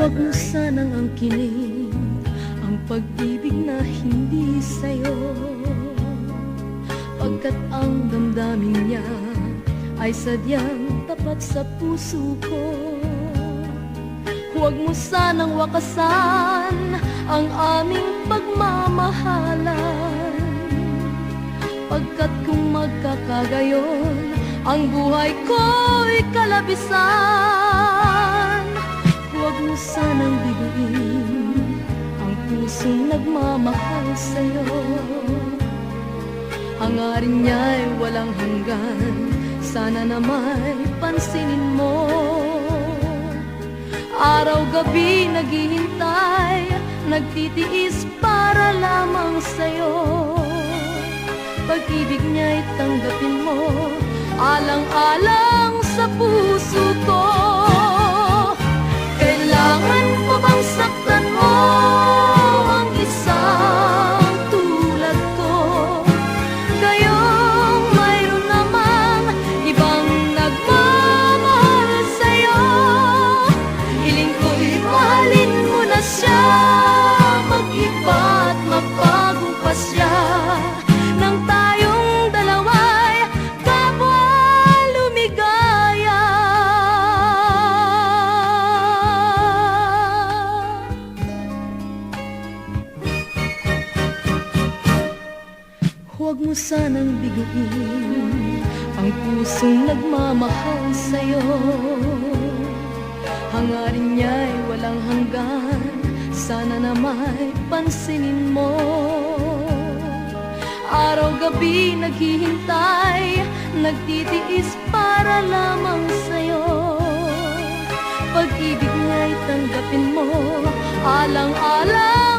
Huwag mo sanang angkinin ang pag-ibig na hindi sa'yo, pagkat ang damdamin niya ay sadyang tapat sa puso ko. Huwag mo sanang wakasan ang aming pagmamahalan, pagkat kung magkakagayon ang buhay ko'y kalabisan. Huwag mo sanang biguin ang pusong nagmamahal sa'yo, hangarin niya'y walang hanggan, sana na may pansinin mo. Araw-gabi naghihintay, nagtitiis para lamang sa'yo. Pag-ibig niya'y tanggapin mo, alang-alang sa puso ko. Kailangan pa bang saktan mo ang isang tulad ko? Gayong mayroon namang ibang nagmamahal sa'yo. Hiling ko'y mahalin mo na siya, mag-iba at magpagong pa siya, nang tayong dalawa'y kapwa lumigaya. Huwag mo sanang biguin ang pusong nagmamahal sa'yo, hangarin niya'y walang hanggan, sana na may pansinin mo. Araw-gabi naghihintay, nagtitiis para lamang sa'yo. Pag-ibig niya'y tanggapin mo, alang-alang